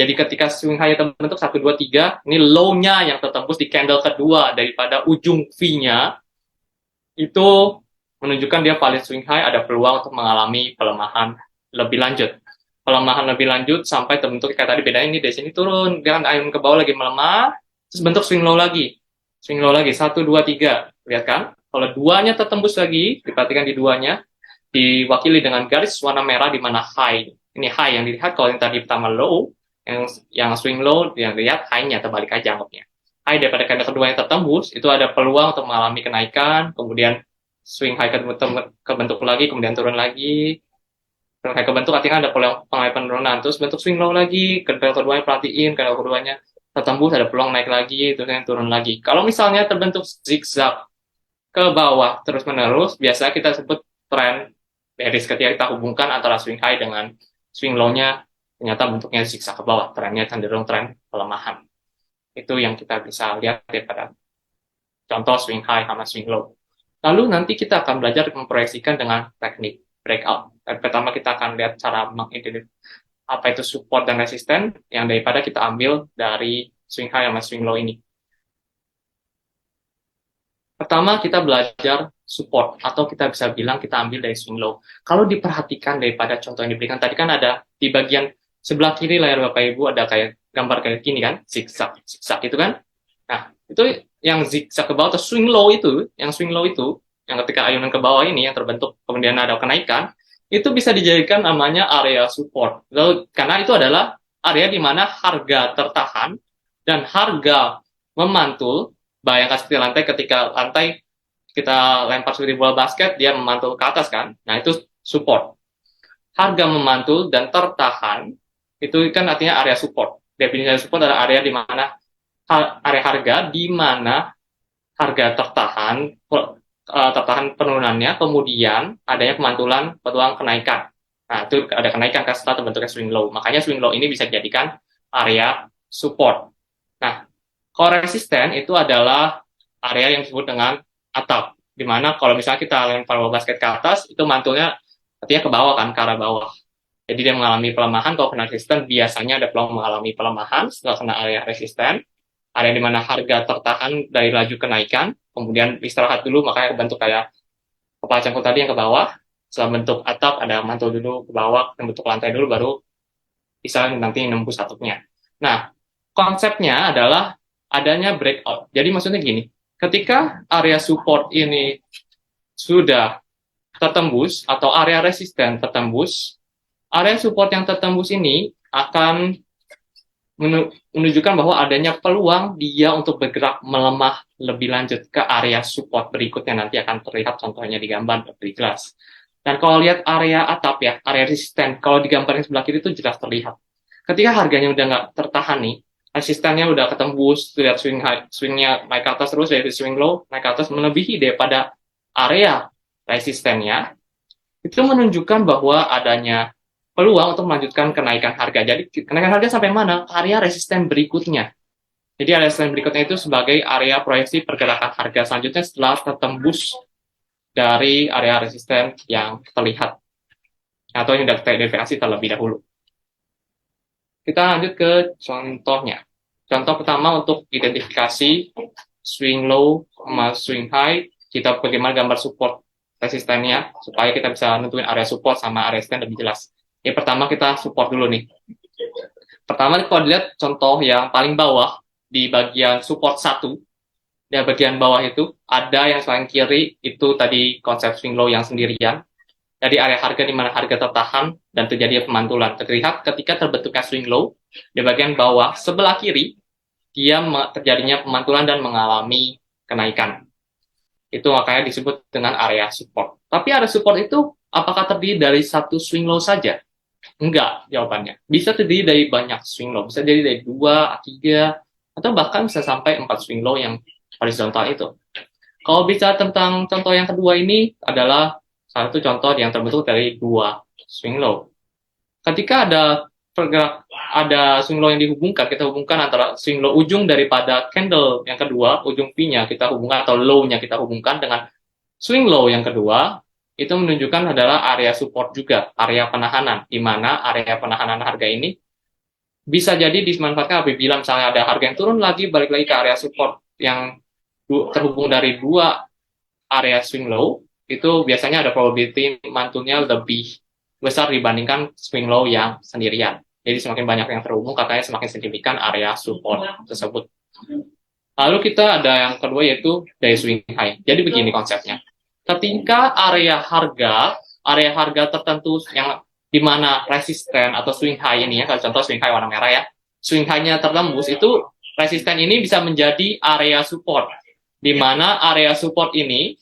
Jadi ketika swing high terbentuk 1, 2, 3, ini low-nya yang tertembus di candle kedua daripada ujung V-nya, itu menunjukkan dia valid swing high, ada peluang untuk mengalami pelemahan lebih lanjut. Pelemahan lebih lanjut sampai terbentuk kayak tadi, bedanya ini dari sini turun, dia kan ayun ke bawah lagi melemah, terus bentuk swing low lagi. Swing low lagi, 1, 2, 3. Lihat kan? Kalau duanya tertembus lagi, diperhatikan di duanya, diwakili dengan garis warna merah di mana high. Ini high yang dilihat, kalau yang tadi pertama low, yang swing low, yang lihat high-nya, terbalik aja anggapnya. High daripada candle kedua yang tertembus, itu ada peluang untuk mengalami kenaikan, kemudian swing high kebentuk lagi, kemudian turun lagi. Swing high kebentuk artinya ada peluang pengalami penurunan. Terus bentuk swing low lagi, candle keduanya perhatiin, candle keduanya tertembus, ada peluang naik lagi, terus yang turun lagi. Kalau misalnya terbentuk zigzag ke bawah terus-menerus, biasa kita sebut tren bearish ketika kita hubungkan antara swing high dengan swing low-nya, ternyata bentuknya zigzag ke bawah, trennya cenderung tren pelemahan. Itu yang kita bisa lihat daripada contoh swing high sama swing low. Lalu nanti kita akan belajar memproyeksikan dengan teknik breakout. Dan pertama kita akan lihat cara mengidentifikasi apa itu support dan resisten yang daripada kita ambil dari swing high sama swing low ini. Pertama kita belajar support atau kita bisa bilang kita ambil dari swing low. Kalau diperhatikan daripada contoh yang diberikan tadi kan ada di bagian sebelah kiri layar Bapak Ibu ada kayak gambar kayak gini kan, zigzag, zigzag itu kan. Nah, itu yang zigzag ke bawah atau swing low itu, yang swing low itu, yang ketika ayunan ke bawah ini yang terbentuk kemudian ada kenaikan, itu bisa dijadikan namanya area support. Lalu, karena itu adalah area di mana harga tertahan dan harga memantul, bayangkan seperti lantai, ketika lantai kita lempar seperti bola basket, dia memantul ke atas kan, nah itu support. Harga memantul dan tertahan, itu kan artinya area support. Definisi support adalah area di mana area harga di mana harga tertahan penurunannya, kemudian adanya pemantulan peluang kenaikan. Nah, itu ada kenaikan kan setelah terbentuknya swing low. Makanya swing low ini bisa dijadikan area support. Nah, kalau resisten itu adalah area yang disebut dengan atap, di mana kalau misalnya kita lempar bola basket ke atas, itu mantulnya artinya ke bawah kan, ke arah bawah. Jadi dia mengalami pelemahan, kalau kena resisten biasanya ada peluang mengalami pelemahan setelah kena area resisten, area di mana harga tertahan dari laju kenaikan, kemudian istirahat dulu, makanya bentuk kayak kepala cangkul tadi yang ke bawah, setelah bentuk atap ada mantul dulu ke bawah, dan bentuk lantai dulu, baru bisa nanti nembus atapnya. Nah, konsepnya adalah adanya breakout. Jadi maksudnya gini, ketika area support ini sudah tertembus atau area resisten tertembus, area support yang tertembus ini akan menunjukkan bahwa adanya peluang dia untuk bergerak melemah lebih lanjut ke area support berikutnya, nanti akan terlihat contohnya di gambar lebih jelas. Dan kalau lihat area atap ya, area resisten, kalau di gambar yang sebelah kiri itu jelas terlihat. Ketika harganya udah nggak tertahan nih, resistennya udah ketembus, lihat swingnya naik ke atas terus, dari swing low naik ke atas melebihi daripada area resistennya, itu menunjukkan bahwa adanya peluang untuk melanjutkan kenaikan harga. Jadi kenaikan harga sampai mana? Area resisten berikutnya. Jadi area resisten berikutnya itu sebagai area proyeksi pergerakan harga selanjutnya setelah tertembus dari area resisten yang terlihat atau yang teridentifikasi terlebih dahulu. Kita lanjut ke contohnya. Contoh pertama untuk identifikasi swing low sama swing high, kita bagaimana gambar support resistennya supaya kita bisa nentuin area support sama area resisten lebih jelas. Yang pertama kita support dulu nih. Pertama kalau dilihat contoh yang paling bawah di bagian support 1, di bagian bawah itu ada yang paling kiri itu tadi konsep swing low yang sendirian. Jadi area harga di mana harga tertahan dan terjadi pemantulan. Terlihat ketika terbentuknya swing low di bagian bawah sebelah kiri dia terjadinya pemantulan dan mengalami kenaikan. Itu makanya disebut dengan area support. Tapi area support itu apakah terdiri dari satu swing low saja? Enggak, jawabannya. Bisa terdiri dari banyak swing low, bisa jadi dari 2, 3, atau bahkan bisa sampai 4 swing low yang horizontal itu. Kalau bicara tentang contoh yang kedua ini adalah satu contoh yang terbentuk dari 2 swing low. Ketika ada swing low yang dihubungkan, kita hubungkan antara swing low ujung daripada candle yang kedua, ujung V-nya kita hubungkan atau low-nya kita hubungkan dengan swing low yang kedua, itu menunjukkan adalah area support juga, area penahanan, di mana area penahanan harga ini bisa jadi dimanfaatkan apabila misalnya ada harga yang turun lagi, balik lagi ke area support yang terhubung dari dua area swing low, itu biasanya ada probability mantulnya lebih besar dibandingkan swing low yang sendirian. Jadi semakin banyak yang terhubung, katanya semakin signifikan area support tersebut. Lalu kita ada yang kedua yaitu day swing high. Jadi begini konsepnya. Ketika area harga tertentu yang di mana resisten atau swing high ini ya, kalau contoh swing high warna merah ya, swing high-nya tertembus, itu resisten ini bisa menjadi area support. Di mana area support ini,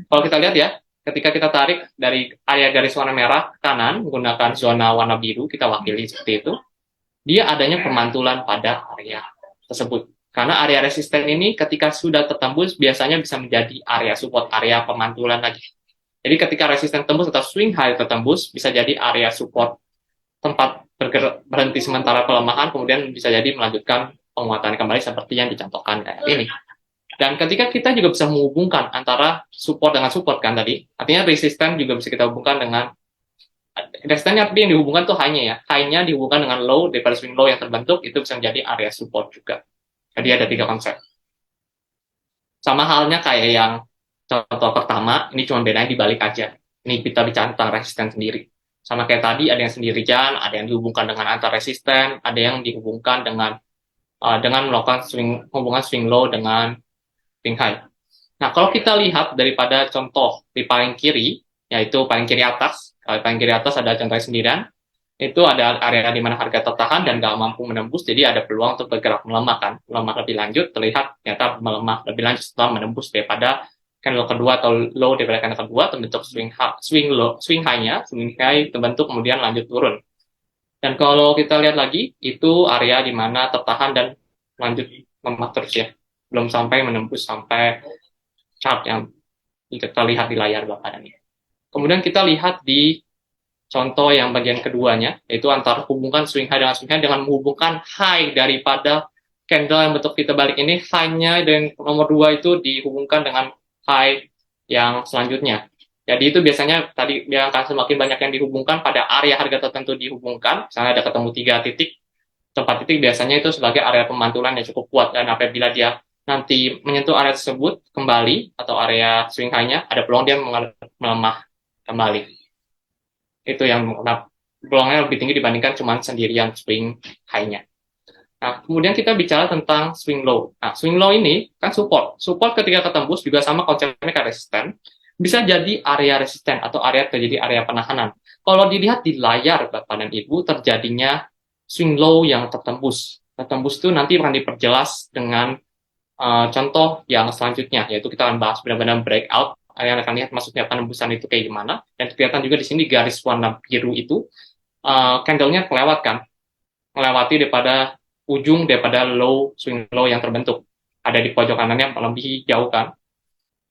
kalau kita lihat ya, ketika kita tarik dari area garis warna merah ke kanan menggunakan zona warna biru, kita wakili seperti itu, dia adanya pemantulan pada area tersebut. Karena area resisten ini ketika sudah tertembus biasanya bisa menjadi area support, area pemantulan lagi. Jadi ketika resisten tembus atau swing high tertembus bisa jadi area support, tempat berhenti sementara pelemahan, kemudian bisa jadi melanjutkan penguatan kembali seperti yang dicontohkan kayak ini. Dan ketika kita juga bisa menghubungkan antara support dengan support kan tadi, artinya resisten juga bisa kita hubungkan dengan resistennya, tapi yang dihubungkan tuh high-nya ya. High-nya dihubungkan dengan low, daripada swing low yang terbentuk, itu bisa menjadi area support juga. Jadi ada 3 konsep. Sama halnya kayak yang contoh pertama, ini cuma bedanya dibalik aja. Ini kita bicara tentang resisten sendiri. Sama kayak tadi, ada yang sendirian, ada yang dihubungkan dengan antar resisten, ada yang dihubungkan dengan melakukan hubungan swing low dengan swing high. Nah, kalau kita lihat daripada contoh di paling kiri, yaitu paling kiri atas, paling kiri atas ada contoh sendirian, itu ada area di mana harga tertahan dan nggak mampu menembus, jadi ada peluang untuk bergerak melemah kan, melemah lebih lanjut, terlihat ternyata melemah lebih lanjut setelah menembus daripada candle kedua atau low daripada candle kedua, terbentuk swing high-nya, swing high terbentuk kemudian lanjut turun. Dan kalau kita lihat lagi, itu area di mana tertahan dan lanjut melemah terus ya, belum sampai menembus sampai chart yang kita lihat di layar Bapak ini. Kemudian kita lihat di contoh yang bagian keduanya, yaitu antara hubungkan swing high dengan menghubungkan high daripada candle yang bentuk kita balik ini, high-nya dan nomor 2 itu dihubungkan dengan high yang selanjutnya. Jadi itu biasanya tadi yang akan semakin banyak yang dihubungkan pada area harga tertentu dihubungkan, misalnya ada ketemu 3 titik, 4 titik biasanya itu sebagai area pemantulan yang cukup kuat, dan apabila dia nanti menyentuh area tersebut kembali atau area swing high-nya, ada peluang dia melemah kembali. Itu yang peluangnya lebih tinggi dibandingkan cuma sendirian swing high-nya. Nah, kemudian kita bicara tentang swing low. Nah, swing low ini kan support. Support ketika ketembus juga sama konsepnya kayak resisten. Bisa jadi area resisten atau area terjadi area penahanan. Kalau dilihat di layar Bapak dan Ibu, terjadinya swing low yang tertembus. Tertembus itu nanti akan diperjelas dengan contoh yang selanjutnya, yaitu kita akan bahas benar-benar breakout. Kalian akan lihat maksudnya penembusan itu kayak gimana. Dan kelihatan juga di sini garis warna biru itu, candle-nya melewati daripada ujung daripada swing low yang terbentuk. Ada di pojok kanannya lebih jauh kan.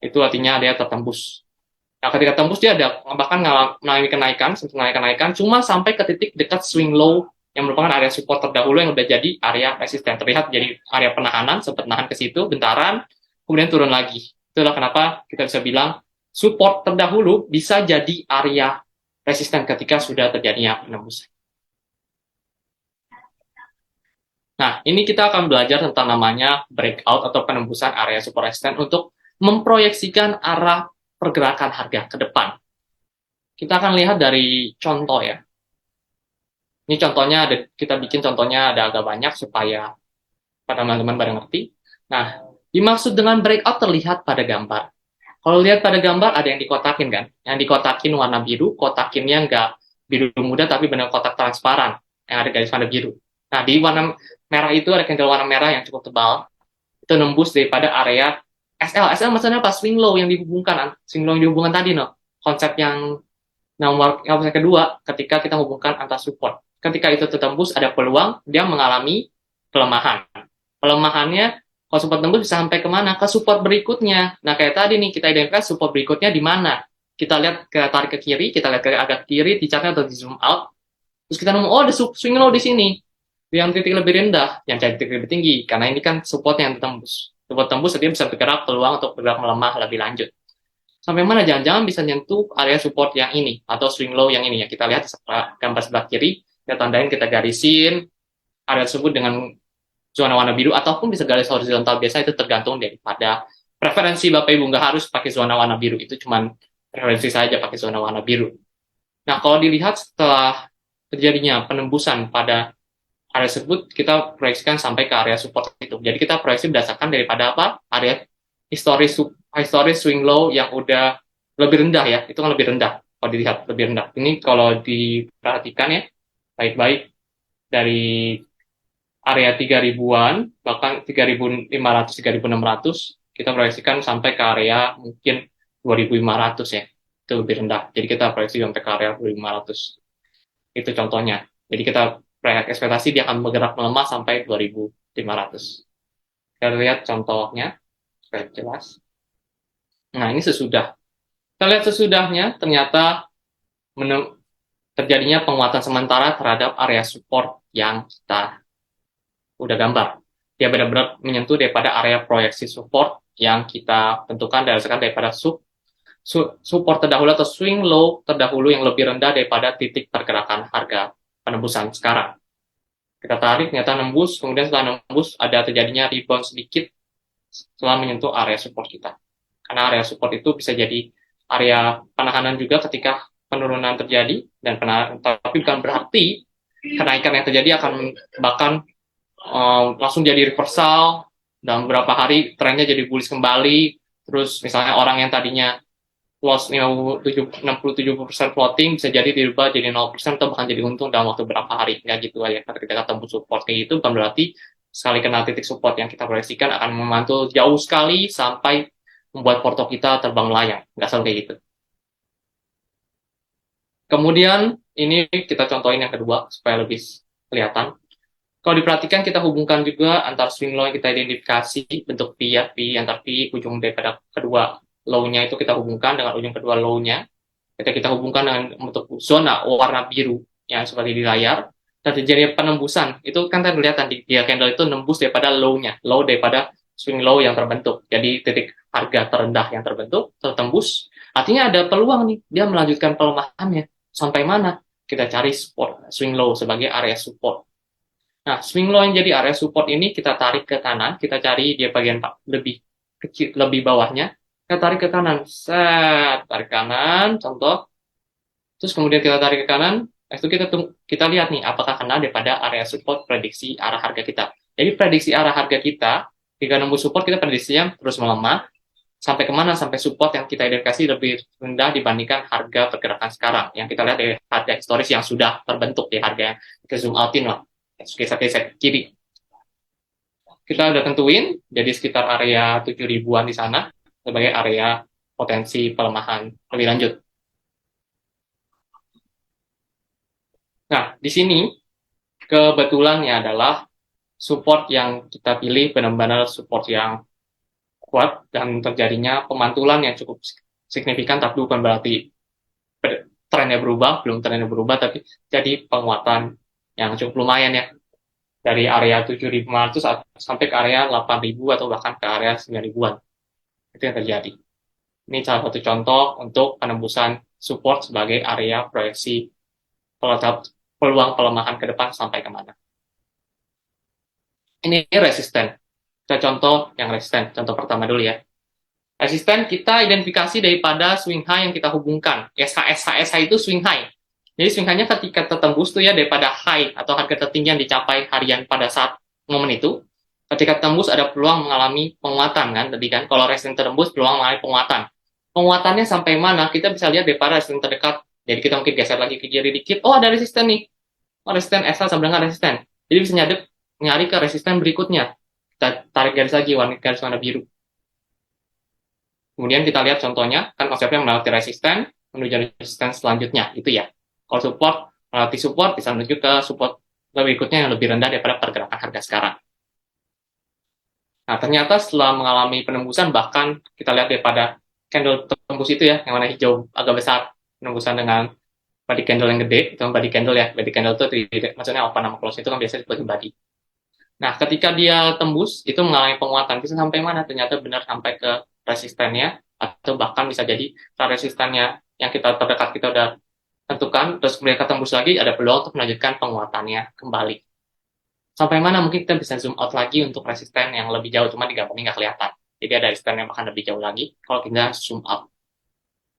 Itu artinya dia tertembus. Nah, ketika tembus dia ada bahkan mengalami kenaikan, cuma sampai ke titik dekat swing low yang merupakan area support terdahulu yang udah jadi area resisten. Terlihat jadi area penahanan, sempat nahan ke situ bentaran, kemudian turun lagi. Itulah kenapa kita bisa bilang support terdahulu bisa jadi area resisten ketika sudah terjadinya penembusan. Nah, ini kita akan belajar tentang namanya breakout atau penembusan area support resisten untuk memproyeksikan arah pergerakan harga ke depan. Kita akan lihat dari contoh ya. Ini contohnya kita bikin contohnya ada agak banyak supaya pada teman-teman pada ngerti. Nah, dimaksud dengan breakout terlihat pada gambar. Kalau lihat pada gambar ada yang dikotakin kan? Yang dikotakin warna biru, kotakinnya nggak biru muda tapi benar kotak transparan yang ada garis warna biru. Nah, di warna merah itu ada candle warna merah yang cukup tebal. Itu nembus daripada area SL. SL maksudnya apa? Swing low yang dihubungkan. Swing low yang dihubungkan tadi, no? Konsep yang kedua, ketika kita hubungkan antar support. Ketika itu tertembus, ada peluang dia mengalami pelemahan. Pelemahannya, kalau support tembus bisa sampai kemana? Ke support berikutnya. Nah, kayak tadi nih, kita identifikasi support berikutnya di mana. Kita lihat, kita tarik ke kiri, kita lihat ke agak kiri, di chartnya atau di zoom out. Terus kita nemu, oh ada swing low di sini. Yang titik lebih rendah, yang titik lebih tinggi. Karena ini kan support yang tertembus. Support tembus, dia bisa bergerak peluang untuk bergerak melemah lebih lanjut. Sampai mana jangan-jangan bisa nyentuh area support yang ini, atau swing low yang ini. Ya kita lihat gambar sebelah kiri, kita tandain, kita garisin. area tersebut dengan zona warna biru ataupun bisa garis horizontal, biasa itu tergantung daripada preferensi Bapak Ibu, nggak harus pakai zona warna biru, itu cuman preferensi saja pakai zona warna biru. Nah, kalau dilihat setelah terjadinya penembusan pada area tersebut, kita proyeksikan sampai ke area support itu. Jadi kita proyeksi berdasarkan daripada apa? Area historis swing low yang udah lebih rendah ya, itu kan lebih rendah. Kalau dilihat lebih rendah. Ini kalau diperhatikan ya, baik-baik dari area 3000-an, bahkan 3500, 3600, kita proyeksikan sampai ke area mungkin 2500 ya. Itu lebih rendah. Jadi kita proyeksi sampai ke area 2500. Itu contohnya. Jadi kita ekspektasi dia akan bergerak melemah sampai 2500. Kita lihat contohnya supaya jelas. Nah, ini sesudah. Kita lihat sesudahnya, ternyata terjadinya penguatan sementara terhadap area support yang kita udah gambar. Dia benar-benar menyentuh daripada area proyeksi support yang kita tentukan berdasarkan daripada support terdahulu atau swing low terdahulu yang lebih rendah daripada titik pergerakan harga penembusan sekarang. Kita tarik, ternyata nembus, kemudian setelah nembus ada terjadinya rebound sedikit setelah menyentuh area support kita. Karena area support itu bisa jadi area penahanan juga ketika penurunan terjadi, dan tapi bukan berarti kenaikan yang terjadi akan bahkan langsung jadi reversal dalam beberapa hari trennya jadi bullish kembali. Terus misalnya orang yang tadinya loss 60-70% floating bisa jadi dirubah jadi 0% atau bahkan jadi untung dalam waktu berapa hari. Ya gitu aja. Ketika kita tembus support kayak gitu, bukan berarti sekali kena titik support yang kita proyeksikan akan memantul jauh sekali sampai membuat porto kita terbang melayang. Nggak selalu kayak gitu. Kemudian ini kita contohin yang kedua supaya lebih kelihatan. Kalau diperhatikan, kita hubungkan juga antar swing low yang kita identifikasi, bentuk P ya, P antar P, ujung daripada kedua low-nya itu kita hubungkan dengan ujung kedua low-nya. Kita hubungkan dengan bentuk zona warna biru yang seperti di layar, dan terjadi penembusan. Itu kan kelihatan di candle itu nembus daripada low-nya, low daripada swing low yang terbentuk. Jadi titik harga terendah yang terbentuk, tertembus. Artinya ada peluang nih, dia melanjutkan pelemahannya. Sampai mana? Kita cari support, swing low sebagai area support. Nah, swing low yang jadi area support ini kita tarik ke kanan, kita cari dia bagian lebih kecil, lebih bawahnya, kita tarik ke kanan, set, tarik kanan, contoh, terus kemudian kita tarik ke kanan, itu kita lihat nih, apakah kena daripada area support prediksi arah harga kita. Jadi prediksi arah harga kita, jika nembus support, kita prediksinya terus melemah, sampai kemana? Sampai support yang kita identifikasi lebih rendah dibandingkan harga pergerakan sekarang. Yang kita lihat dari harga historis yang sudah terbentuk, di harga yang kita zoom outin lah. Geser kiri. Kita udah tentuin, jadi sekitar area 7.000-an di sana sebagai area potensi pelemahan lebih lanjut. Nah, di sini kebetulannya adalah support yang kita pilih benar-benar support yang kuat dan terjadinya pemantulan yang cukup signifikan, tapi bukan berarti trennya berubah, belum trennya berubah, tapi jadi penguatan yang cukup lumayan ya, dari area 7.500 sampai ke area 8.000 atau bahkan ke area 9.000-an. Itu yang terjadi. Ini salah satu contoh untuk penembusan support sebagai area proyeksi peluang pelemahan ke depan sampai kemana. Ini resisten. Kita contoh yang resisten. Contoh pertama dulu ya. Resisten kita identifikasi daripada swing high yang kita hubungkan. SH itu swing high. Jadi swing high-nya ketika tertembus tuh ya daripada high atau harga tertinggi yang dicapai harian pada saat momen itu, ketika tembus ada peluang mengalami penguatan kan tadi kan. Kalau resisten tertembus peluang mengalami penguatan. Penguatannya sampai mana? Kita bisa lihat daripada resisten terdekat. Jadi kita mungkin geser lagi ke kiri dikit. Oh, ada resisten nih. Oh, resisten SH sama dengan resisten. Jadi bisa nyari ke resisten berikutnya. Kita tarik garis lagi, garis warna biru. Kemudian kita lihat contohnya, kan konsepnya melewati resisten, menuju resisten selanjutnya, gitu ya. Kalau support, melewati support, bisa menuju ke support berikutnya yang lebih rendah daripada pergerakan harga sekarang. Nah, ternyata setelah mengalami penembusan, bahkan kita lihat daripada candle tembus itu ya, yang warna hijau agak besar, penembusan dengan body candle yang gede, itu body candle ya, body candle itu maksudnya open sama close itu kan biasanya disebut body. Nah, ketika dia tembus, itu mengalami penguatan. Bisa sampai mana? Ternyata benar sampai ke resistennya, atau bahkan bisa jadi resistennya yang kita terdekat kita udah tentukan, terus mereka tembus lagi, ada peluang untuk melanjutkan penguatannya kembali. Sampai mana mungkin kita bisa zoom out lagi untuk resisten yang lebih jauh, cuma di gambar ini nggak kelihatan. Jadi ada resisten yang akan lebih jauh lagi kalau kita zoom out.